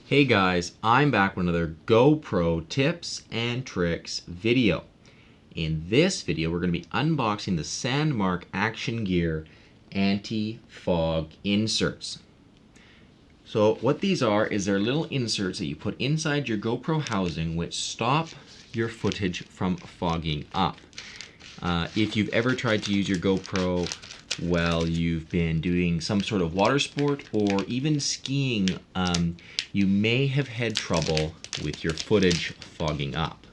Hey guys, I'm back with another GoPro tips and tricks video. In this video, we're going to be unboxing the SANDMARC Action Gear Anti Fog inserts. So what these are is they're little inserts that you put inside your GoPro housing which stop your footage from fogging up. If you've ever tried to use your GoPro while you've been doing some sort of water sport or even skiing, you may have had trouble with your footage fogging up.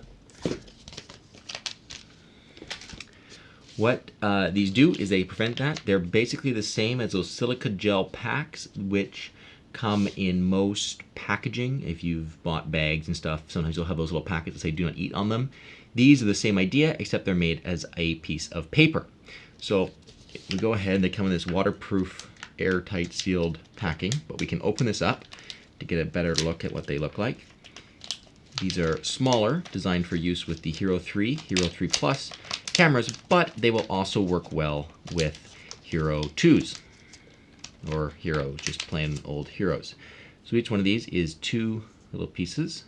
What these do is they prevent that. They're basically the same as those silica gel packs which come in most packaging. If you've bought bags and stuff, sometimes you'll have those little packets that say do not eat on them. These are the same idea, except they're made as a piece of paper. So we go ahead, they come in this waterproof, airtight sealed packing, but we can open this up to get a better look at what they look like. These are smaller, designed for use with the Hero 3, Hero 3 Plus cameras, but they will also work well with Hero 2s, or Heroes, just plain old Heroes. So each one of these is two little pieces.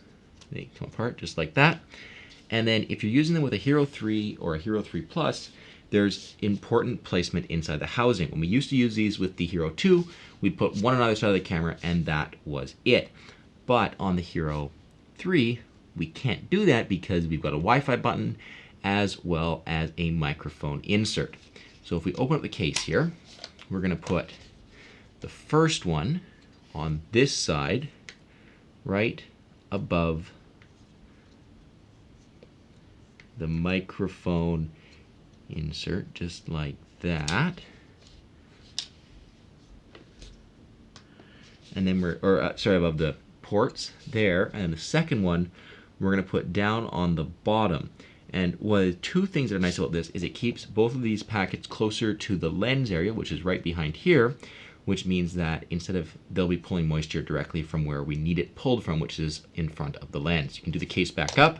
They come apart just like that. And then if you're using them with a Hero 3 or a Hero 3 Plus, there's important placement inside the housing. When we used to use these with the Hero 2, we'd put one on either side of the camera and that was it. But on the Hero 3, we can't do that because we've got a Wi-Fi button as well as a microphone insert. So if we open up the case here, we're gonna put the first one on this side, right above the microphone insert, just like that. And then above the ports there. And the second one we're going to put down on the bottom. And two things that are nice about this is it keeps both of these packets closer to the lens area, which is right behind here, which means that instead of they'll be pulling moisture directly from where we need it pulled from, which is in front of the lens. You can do the case back up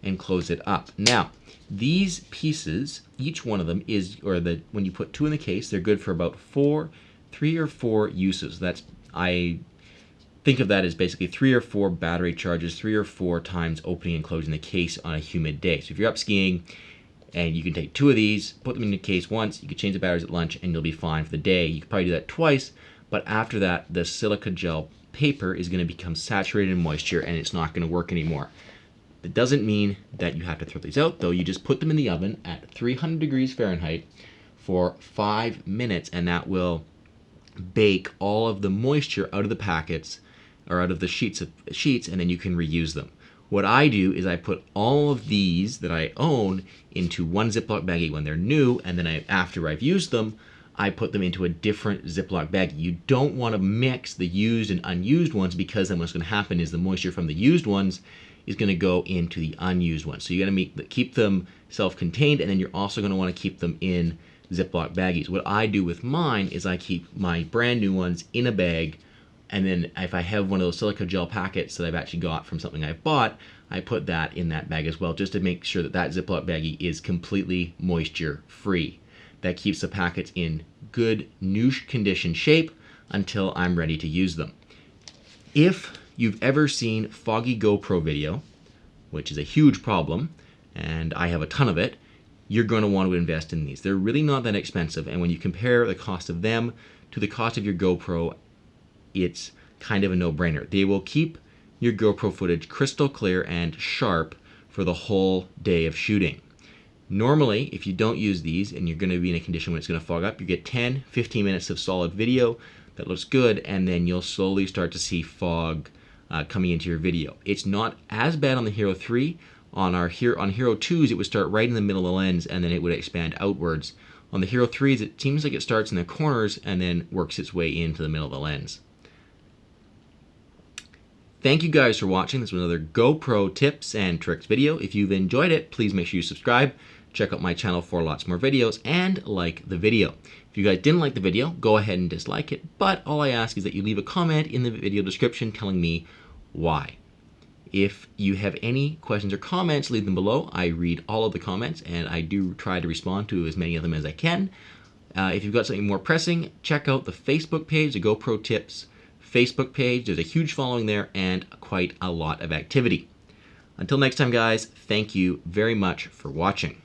and close it up. Now, these pieces, each one of them is, when you put two in the case, they're good for about 3 or 4 uses. I think of that as basically 3 or 4 battery charges, 3 or 4 times opening and closing the case on a humid day. So if you're up skiing and you can take 2 of these, put them in the case once, you can change the batteries at lunch and you'll be fine for the day. You could probably do that twice, but after that, the silica gel paper is gonna become saturated in moisture and it's not gonna work anymore. That doesn't mean that you have to throw these out, though. You just put them in the oven at 300 degrees Fahrenheit for 5 minutes, and that will bake all of the moisture out of the packets, or out of the sheets, and then you can reuse them. What I do is I put all of these that I own into one Ziploc baggie when they're new, and then after I've used them, I put them into a different Ziploc baggie. You don't want to mix the used and unused ones, because then what's going to happen is the moisture from the used ones is going to go into the unused ones. So you're going to keep them self-contained, and then you're also going to want to keep them in Ziploc baggies. What I do with mine is I keep my brand new ones in a bag, and then if I have one of those silica gel packets that I've actually got from something I've bought, I put that in that bag as well, just to make sure that that Ziploc baggie is completely moisture free. That keeps the packets in good new condition shape until I'm ready to use them. If you've ever seen foggy GoPro video, which is a huge problem, and I have a ton of it, you're going to want to invest in these. They're really not that expensive, and when you compare the cost of them to the cost of your GoPro, it's kind of a no-brainer. They will keep your GoPro footage crystal clear and sharp for the whole day of shooting. Normally, if you don't use these and you're going to be in a condition when it's going to fog up, you get 10-15 minutes of solid video that looks good, and then you'll slowly start to see fog coming into your video. It's not as bad on the Hero 3. On Hero 2s, it would start right in the middle of the lens and then it would expand outwards. On the Hero 3s, it seems like it starts in the corners and then works its way into the middle of the lens. Thank you guys for watching. This was another GoPro tips and tricks video. If you've enjoyed it, please make sure you subscribe. Check out my channel for lots more videos, and like the video. If you guys didn't like the video, go ahead and dislike it, but all I ask is that you leave a comment in the video description telling me why. If you have any questions or comments, leave them below. I read all of the comments, and I do try to respond to as many of them as I can. If you've got something more pressing, check out the Facebook page, the GoPro Tips Facebook page. There's a huge following there and quite a lot of activity. Until next time, guys, thank you very much for watching.